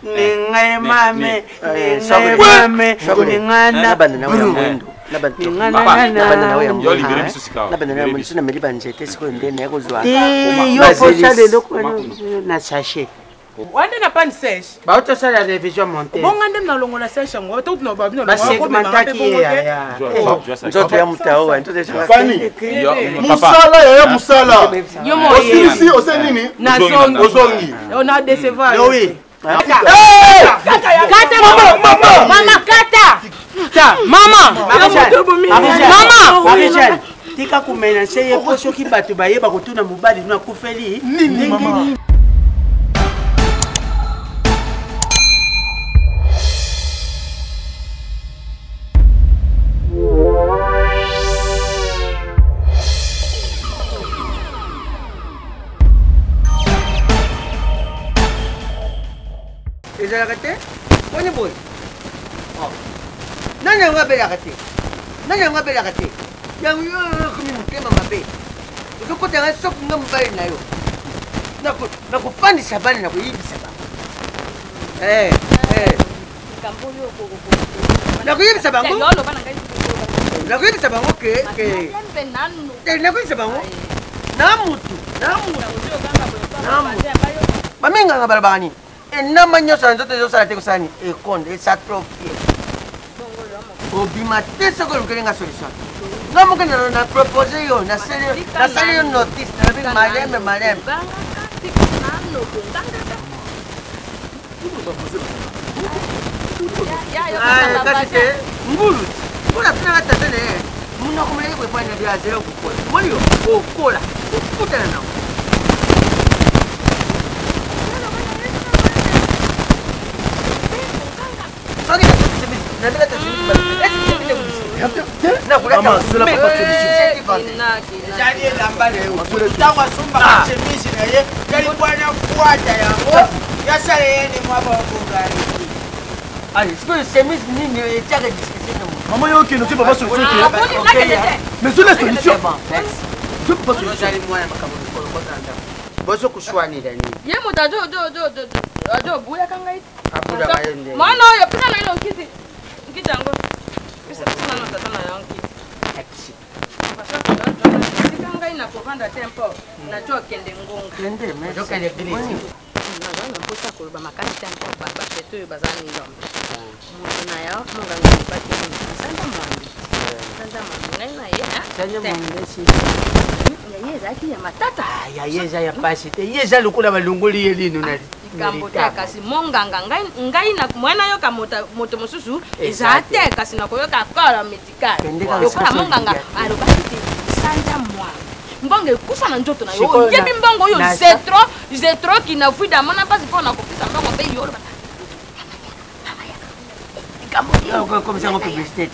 ningai mame ningana Wanda na pan sèche. Ba auto ça la révision montée. Bon ngande na longo la sèche ngo tout no ba bino. Ba segmentaki ya. Nzoto ya mutao wa nzoto ya Fani. Musala ya musala. Aussi aussi nini? Na zongi. On a décevoir. Oui. Kata mama kata. Ta mama. Mama. Tika kumena seye ko soki batu bayeba kotuna mobali na kufeli. Nini mama? Kate? Pone boy. Oh. Nanya ngabela kate. Nanya ngabela kate. Yang yo kumi mutema mabe. Ukoko tanga sok ngambali nayo. Nakufandisha bali na kuyibisa ba. Kambuyo ko. Nakuyibisa bango. Yolo bana ngai. Nakuyibisa bango ke. Nakuyibisa bango. Namutu. Baminga ngabalabani. Namanya sanzo tezo sala teko sani e konde sa tropie. Obima tesa ko ngenga solution. Ngamu kana na propose yo na sele yo notice na bi malem. Kasi ngulu. Kuna tena tatene. Muna kumele ko fanya dia zero ko. Molio o kola. Puta na. Maman, ok, ne sais pas solution. Mais c'est la solution. C'est pas solution. Boso kushwani dani. Ye muta do buya kangai. Abuda bayende. Mano ya pina na ilo kiti. Kitango. Bisa na nota sana yanki. Taxi. Pasha kangai na kovanda tempo na jo kende ngonga. Kende me. Jo kende bilisi. Na bosa ko ba makani tempo ba tetu bazani ndo. Muna ya munga ngipati sanda mwandi. Sanda mwandi na ye. Sanda mwandi si. Yezaki ya matata. Ya yeza ya pasi te. Yeza lukula balunguli yelino na. Ikambote kasi monganga ngai na mwana yo ka moto mususu ezate kasi na koyoka kala medical. Yokola monganga alobaki sanja mwa. Mbonge kusa na njoto na yo. Yebi mbongo yo zetro kina fuida mana basi pona kopisa mbongo be yo. Comme ça on peut rester.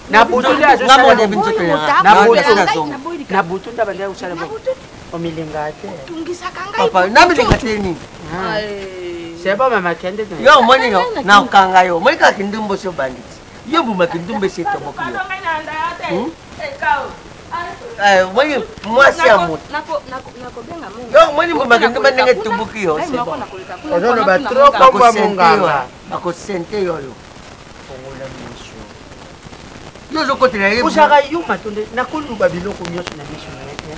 Na butunda ngamone binzoto ya. Na butunda banda usala bo. Omilingate. Tungisa kangai. Papa, nabilingate ni. Seba mama kende. Yo moni yo na kanga yo. Moi ka kindumbo so bandit. Yo buma kindumbe seto mokyo. Moi mwasi amu. Nako benga mungu. Yo moni buma kindumbe nenge tumbukio. Ozono ba trop komba munganga. Bako sente yo yo. Fongola misho. Yo zo kotela ye. Usaka yuma tunde nakulu babiloko nyoso na misho na yete.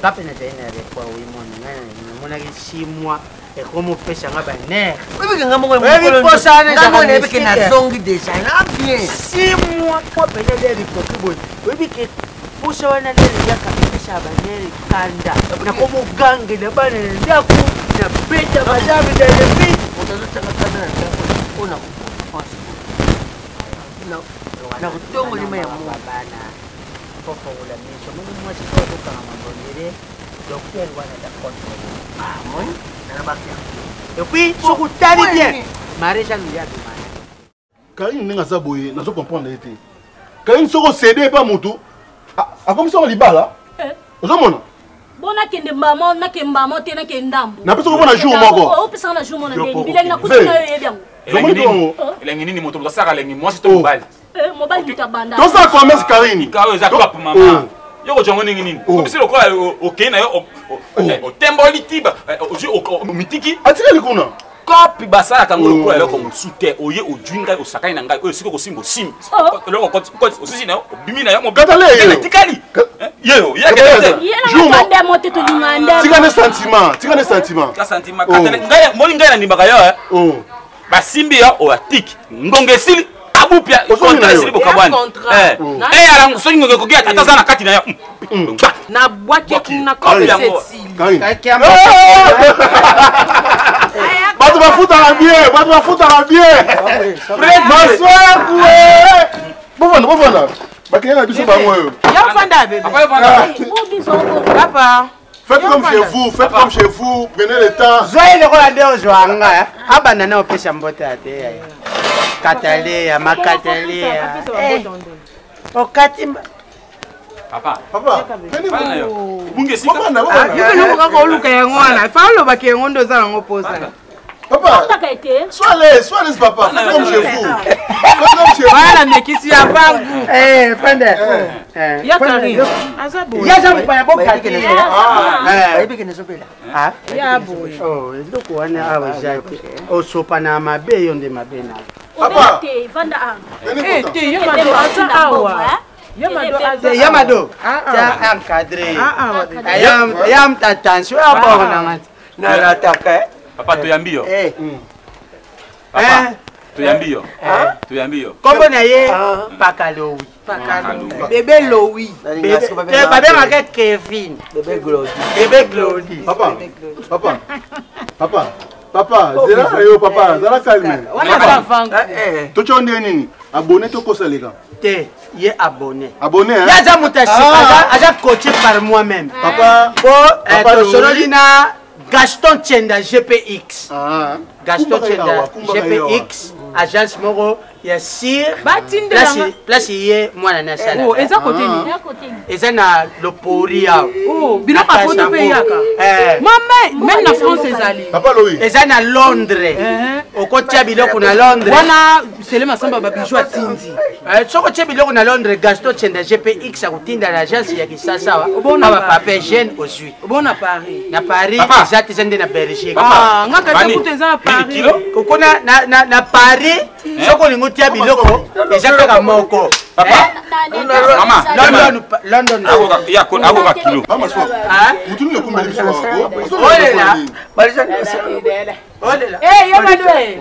Kape na tena kwa wimoni ngana mona kisimwa ekomo pesa ngaba ner. Wewe ngamo wewe posana ngamo ne beke na zongi deja na bien. Simwa kwa penele rikokibo. Wewe ke pusa wana lele yaka pesa banere kanda. Na komo gange na bana ndaku na beta madami de lebi. Utazo kama na una kuposa. Na kutongo ni maya bana. Popo ula misho mungu mwasi kwa kama mbonere. Dokongwa na dakonto. Moi na bakia. Et puis sokutali bien. Mareja nous y a demandé. Carine ninga saboye nazo comprendre été. Carine soko céder pas moto. A comme ça on libala. Ozomona. Bona kende mbamo na kembamo te na kendambo. Na pesa ko bona jour moko. O pesa na jour mona ndengi bilengi na kutina yo yebiango. Elengi nini moto saka lengi moi c'est ton mobile. Mobile mutabanda. Tout ça commerce Carine. Kawe za kwa maman. Yoko jongo ningi nini. Comme si le quoi OK na yo o tembo litiba o mitiki. Atika likuna. Kopi basala kangolo kwa loko musute oye ojunga osakani na ngai siko ko simbo sim. Loko ko osisi na bimi na yo mo Katale. Tikali. Yo, ya Tika ne sentiment, tika ne sentiment. Ka sentiment katale ngai moli ngai na ndimaka yo basimbi yo o atiki. Ngongesili abupya kontra sili bokabwana. Ala songi ngoko kia tata sana kati na yo. Na bwaki kuna kopi yango. Batu bafuta la bien, batu bafuta la bien. Masuaku. Bovana. Bakenya biso bango yo. Ya fanda bébé. Papa. Faites comme chez vous, prenez le temps. Zoé le kola ndeo zwanga. Abana na opesha mbota ate. Katale ya makatale ya. Okatimba. Papa. Venez vous. Bunge sika. Yuko nuko ko luka yangwana. Fa lo ba ke ngondo za ngo posa. Papa. Sois les papa. Faites comme chez vous. Faites comme chez vous. Voilà mekisi ya bangu. Fanda. Ya Carine. Azabo. Ya jamu pa boka kene. Ayibike nezopela. Ya boy. Oh, ndoko wana awa jati. Osopa na mabe yonde mabe na. Papa. Vanda Te yamado aza awa. Yamado. Ta encadré. Yam ta attention à bord na ngati. Na rataka. Papa toyambio. Papa toyambio. Toyambio. Kombo na ye Paka Lowi. Bébé Lowi. Bébé ma Kevin. Bébé Glody. Papa, zera yo papa, zera calme. Wana savangu. Tocho nini? Abonné to kosalika. Te, ye abonné. Abonné hein? Ya ja mutashika, aja coaché par moi-même. Papa, Sololina Gaston Tchenda GPX. Gaston Kumba Tchenda Kumba GPX, agence moro ya sir. Batinde Place ye mwana na sala. Oh, eza côté ni. Eza na loporia. Oh, bino pa poto pe yaka. Maman, même na France ezali. Papa Lowi. Eza na Londres. Okotia biloko na Londres. Wana sele masamba ba bijou atindi. Soko tia biloko na Londres Gaston Tchenda GPX akutinda na agence ya kisasa wa. Obona ba papa jeune ozui. Obona Paris. Na Paris, eza tezende na Belgique. Ah, ngaka takuta eza na Paris. Kokona na Paris, soko lingo tia biloko, eza kaka moko. London. Agoka kilo. Mama so. Mutuni le kumbe biso wako. Olela. Olela. Yo madwe.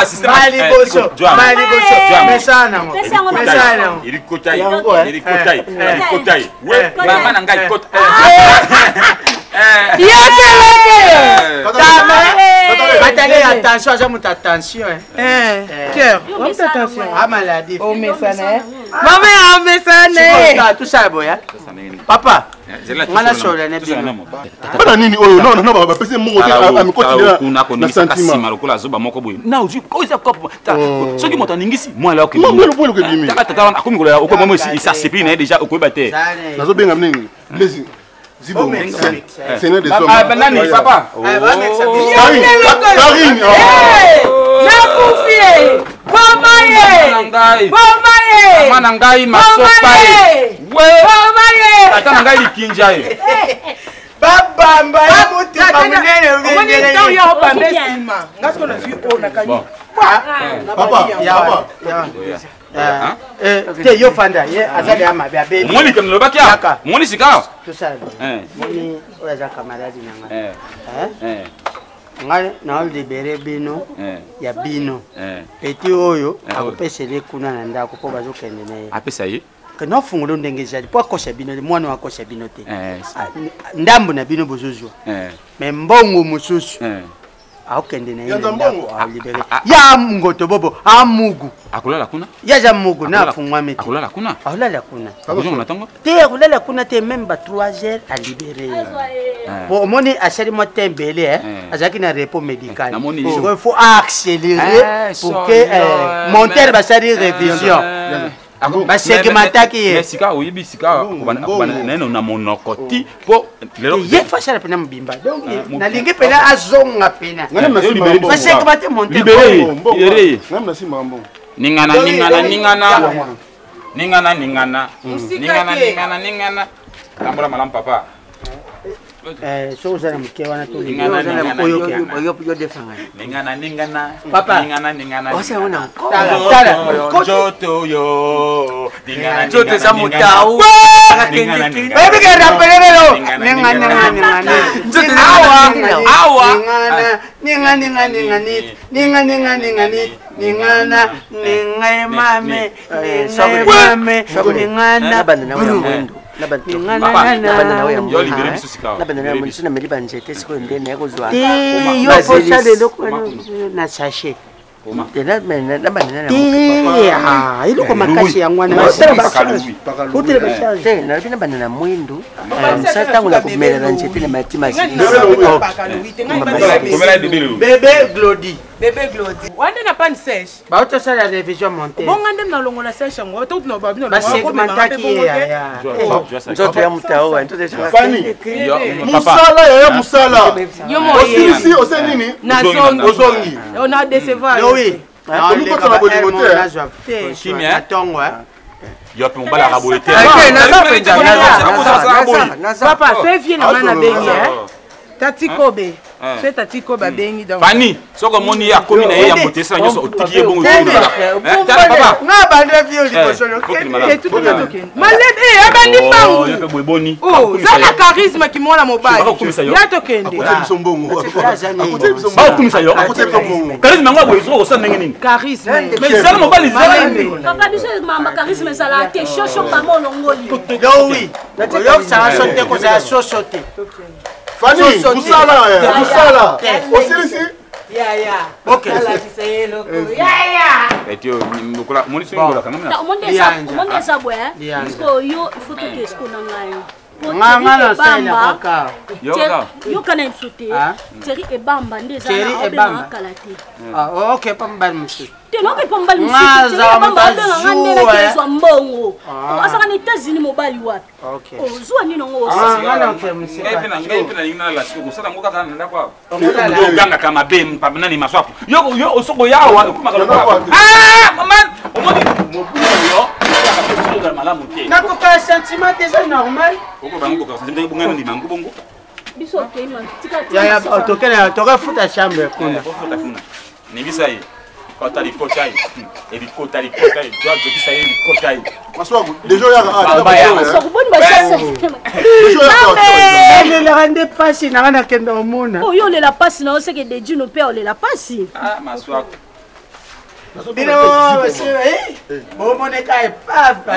Système. Maliboso. Mesana mo. Irikotai. Ouais, maman na ngai kota. Attendez, attention, aja muta attention. Cœur, on attention. Ah maladie. Oh mesane. Maman mesane. Tout ça boya. Papa. Mana sola ne bino. Bana nini oyo non ba pese mo amikoti na sentiment lokola zoba moko boye. Na uji ko isa kopo. Soki moto ningisi moi la okeli. Mo lo ke bimi. Tata akomi kola oko momo isa sepi na déjà okoba te. Nazo benga mningi. Lezi. Zibo. Seigneur des hommes. Ah banani papa. Carine. Na kufie. Bomaye. Mama ngai masopa ye. Bomaye. Tata ngai likinja ye. Bamba ya mutu kamunene uvendele. Moni ya opa mesima. Ngasko na fi o na kanyi. Papa. Te yo fanda ye azali ama bia baby. Moni comme le bakia. Moni sika. Tout ça. Moni oya camarade nanga. Ngai na libéré bino ya bino. Petit oyo akopesele kuna na ndako po bazokende naye. Apesa ye. Kana fungulo ndenge jadi po akosha bino mwana wakosha bino te. Ndambo na bino bozozwa. Mais mbongo mususu. Akende na yeye ndako alibere. Ya ngoto bobo amugu. Akulala kuna? Ya ja mugu na fungwa meti. Akulala kuna? Akulala kuna. Bonjour natango? Te akulala kuna te même ba 3 heures à libérer. Bon moni achali mo tembele azaki na repos médical. Il faut accélérer pour que monter ba sali révision. Ba segmentaki mais sika oyibi sika kubana neno na monokoti po lelo ye fashala pena mbimba donc na lingi pena azonga pena ba segmenté monter libéré même na simba mbongo ningana Ningana. Tambula malam papa. So vous allez me dire wana to Ningana. Papa. Ningana. Osa una. Joto yo. Ningana. Joto za mutau. Baby que rapelero. Ningana. Awa. Bébé Glody. On n'a pas une sèche. Bah, tu sais la révision montée. Bon, on a dans la sèche. On va tout nous bah, c'est comment qui est. Musala. On a décevoir. Oui. Papa, fais viens na bengi. Tati Kobe. C'est Tati Kobe bengi donc. Fanny, so comme on y a commis na ya motesa nyoso otiki bon. Papa, na bande vieux di bosolo. Malade abandi bangu. Yo pe boni. Oh, ça la charisme qui mona mobile. Ya tokende. Ba kumisa yo. Charisme ngwa boy so so ndenge nini? Charisme. Mais ça mobile zala. Papa biso mama charisme ça la question sur maman longoli. Oui. Yo ça va sauter ko ça sauter. Fanny, Musala. Aussi ici. Ya. OK. Et tu ngola moni so ngola quand même. Monde ça boy. Parce que yo il faut que ce qu'on a. Ngana sana kaka. Yo kana insulter. Série et bamba ndeza na kalate. Ah OK pamba musi. Te no pe pamba musi. Ngaza bamba ngande na keswa mbongo. Asaka ni États-Unis mobile wapi? OK. Oh zwa ni ngo. Ngana ke musi. Ngai pena ngina la siko sala ngoka kana nda kwa. Yo ganga kama bem pa nani Masuaku. Yo osoko yawa kuma kala. Ah man, omoni yo. Nakoka sentiment déjà normal. Oko bango ko sentiment bunga ndi mangu bongo. Biso tema. Ya tokena toka futa chambre kuna. Futa kuna. Ni bisaye. Kota li kota yi. E bi kota li kota yi. Doa de bisaye li kota yi. Masuaku, déjà ya Masuaku bonne bachesse. Elle le rende pas si na na kenda omona. Oh yo le la passe na oseke de Dieu no père le la passe. Ah Masuaku. Bino monsieur bon moneka e paf pa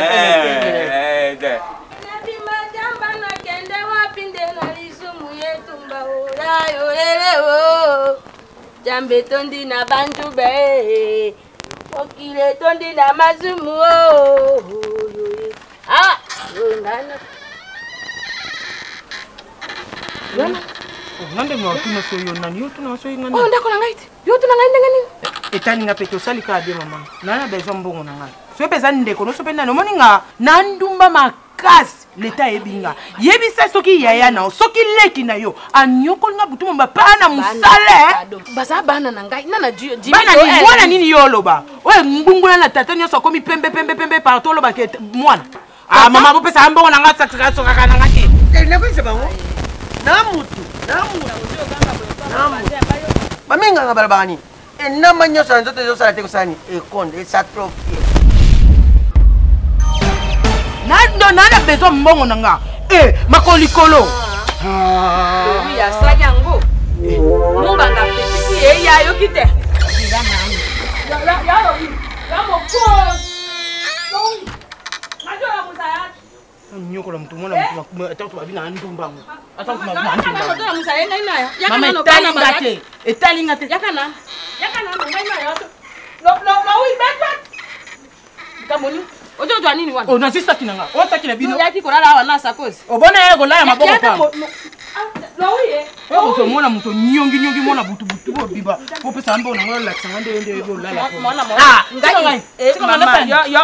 Jambe tondi na bantu be okile tondi na mazumu ah ngana Nande mo tuna so yo nani yo tuna so ngani. Oh ndako na ngaiti. Yo tuna ngani ngani. Etani nga peto sali ka de mama. Nana bezo mbongo na ngai. So peza ndeko no so penda no moninga nandumba makasi leta ebinga. Yebisa soki yaya na soki leki na yo anyoko nga butu mba pana musale. Baza bana na ngai nana jimi. Bana ni mwana nini yo loba. Oye ngungula na tata nyoso komi pembe parto loba ke mwana. Ah mama bo pesa mbongo na nga sakaka soka na ngati. Ne kwise bango. Namutu. Baminga nga balabani. Enama nyosa nzoto zo sala te kusani. E konde sa trophy. Nana bezo mbongo na nga. Makolikolo. Oui ya sanyango. Munga nga petit ya yo kite. Ya mo ko. Majora musaya. Nyoko la mtu mwana mtu atatu babina ndumba ngo atatu babina ndumba mama musaya ngai na ya mama etali ngate yakana ngai na ya lo wi beta kamoni ojo jwa nini wana o na sista kinanga o takina bino yaki kolala wana sakosi obona yego la ya maboko pa lo wi o so mwana mtu nyongi mwana butu bo biba po pesa mbo na ngola tsanga ndende go la la mwana ngai mama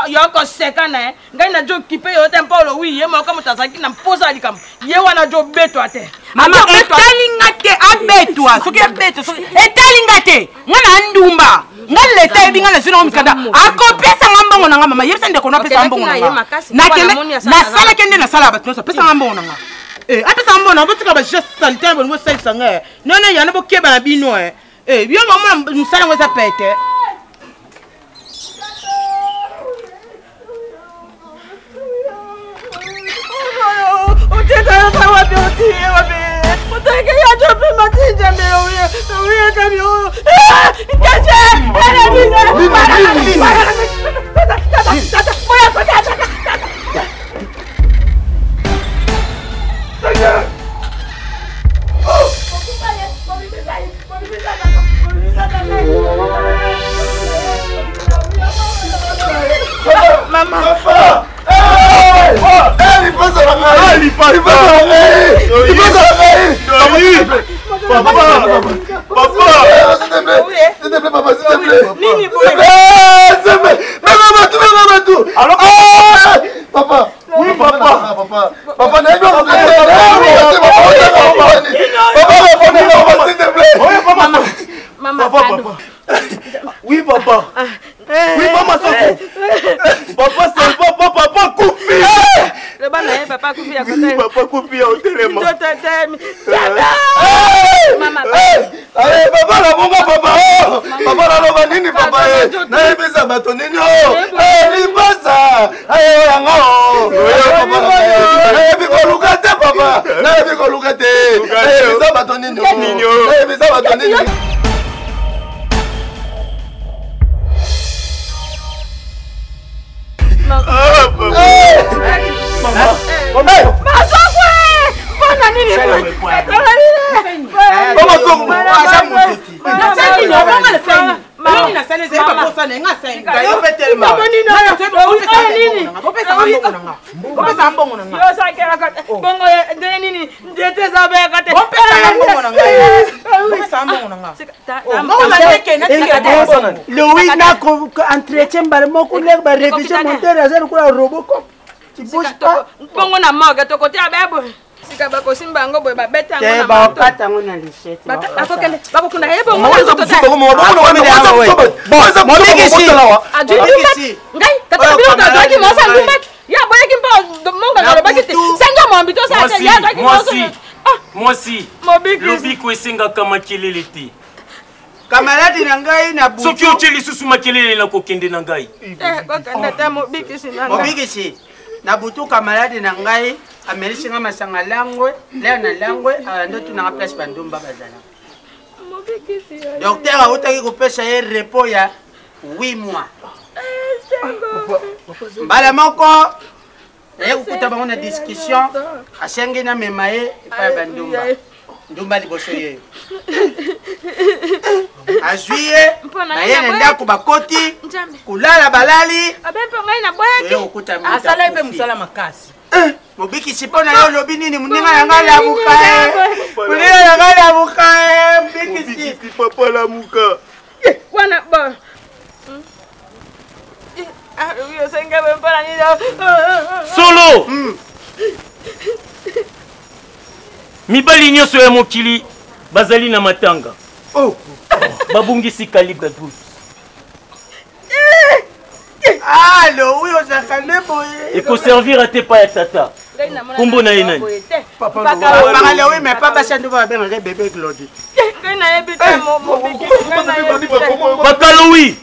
yo ko sekana ngai na jo kipe yo tempo lo wi ye mo kama tazaki na mposa likam ye wana jo beto ate mama etali ngate abetwa soki abeto soki etali ngate mwana ndumba Ngal leta ebinga na zuna omikanda. Akopesa ngambongo na mama. Yebisa ndeko na pesa ngambongo na. Na sala kende na sala batno pesa ngambongo na. Apesa ngambongo botika ba geste sanitaire bo sa sanga. Nona yana bo keba na bino Bio mama musala ngoza pete. Mama! Il passe à la main! Il passe à la main! Il passe à la main! Papa! Papa! S'il te plaît! S'il te plaît, papa, s'il te plaît! S'il te plaît! Mets tout! Alors, papa! Oui, papa! Papa! Papa, n'aie pas de papa, s'il te plaît! Maman, papa! Oui, papa! Oui, maman, papa, c'est papa, papa, Koufi! Le ban est papa Koufi à côté. Oui, papa, Koufi, au téléphone. Maman, allez, papa, la bonga, papa! Papa, la lobanini, papa! N'ayez pas ça, batonini! Il passe! Allez, yango! N'ayez pas qu'on loukate, papa! N'ayez pas qu'on loukate! N'ayez pas ça, batonini! N'ayez pas ça, batonini! Louis n'a entretien barmoko le ba révision monter à zéro quoi robocop. Tu bouges pas. Bongo na moga to côté abebo. Sika ba ko simba ngo boy ba beta ngo na ba kata ngo na lisette. Ba akokele ba ko kuna yebo ngo to to. Mobikisi. Ngai tata bio to doki mo sa ndumba. Ya boye kimpo monga na bakiti. Sanga mo mbito sa ya doki mo so. Moi si. Lobi ko esenga kama kileliti. Camarade na ngai na butu. Soki oteli susu makelele na kokende na ngai. Ko kanda ta mobikisi na ngai. Mobikisi. Na butu camarade na ngai amerisinga masanga langwe, leo na langwe ndo tuna place bandumba bazana. Mobikisi. Docteur a utaki kupesa ye repos ya 8 mois. Mbala moko ya kukuta bango na discussion asengi na memaye pa bandumba. Ndumba liboso ye. Azuye na yene ndako bakoti kulala balali abempo ngai na boyaki okuta mita asala ipe musala makasi Mobikisi pona yo lobi nini muninga yanga la muka muninga yanga la muka Mobikisi papa la muka wana ba yo senga bempo na ni Solo mibali nyoso ya mokili bazali na matanga. Babungisi calibre 12. Allo, oui, on s'en calme boy. Et pour servir à tes pas et tata. Kombo na ina. Papa Lowi mais pas bachando va bien un bébé Claudie. Paka Lowi.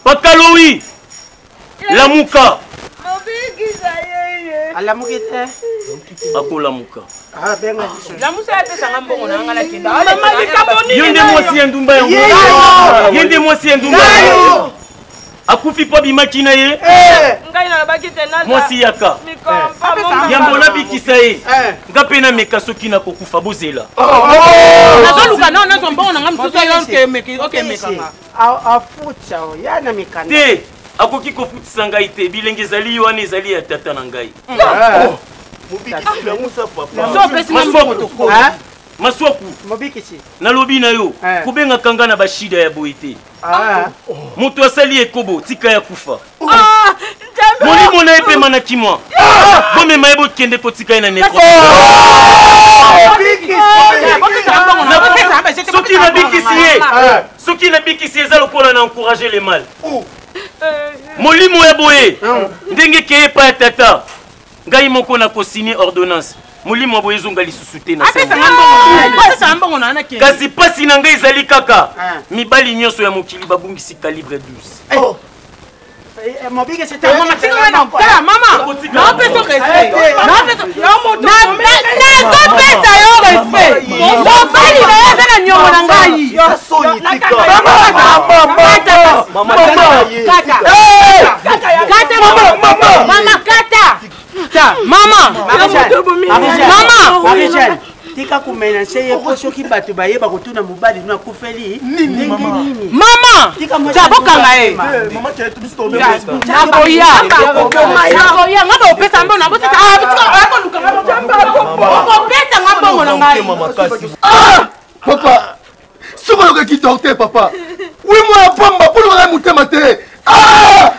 Paka Lowi. La muka. Ala mukite. Akola muka. Ah bien la musa ya pesa ngambongo na ngala kenda. Yende mosi ndumba yango. Yende mosi ndumba. Akufi pa bimaki na ye. Ngai na bakite na. Mosi yaka. Yambola bikisa ye. Ngapena meka soki na kokufa bozela. Nazoluka na nazo mbongo na ngamtuso yonke meki okay meka. Afucha yana mikana. Te akoki kofutisa ngai te bilenge ezali wana ezali ya tata na ngai. Mobikisi la musa papa. Masuaku. Mobikisi. Nalobi na yo kubenga kanga na bashida ya boite. Moto asali ekobo tika ya kufa. Moni mona epe mana kimwa. Bome maebo kende ko tika ina neko. Soki na bikisi ye. soki nabikisi eza lokola na encourager le mal molimo ya boye ndenge keye pa ya tata ngai moko na kosigner ordonnance molimo ya boye ezonga lisusu te na kasi pasi na ngai ezali kaka mibali nyonso ya mokili babungisi calibre 12 Mobiki c'est un maman, tika kumenase ye po soki bato bayeba kotuna mobali na kufeli nini mama tika bokanga e mama ke tu bisto nakoya ngaba opesa mbona boteta bitika luka ngaba opesa ngabongo na ngai papa soko lokaki torte papa oui moi pamba pour le mutema te ah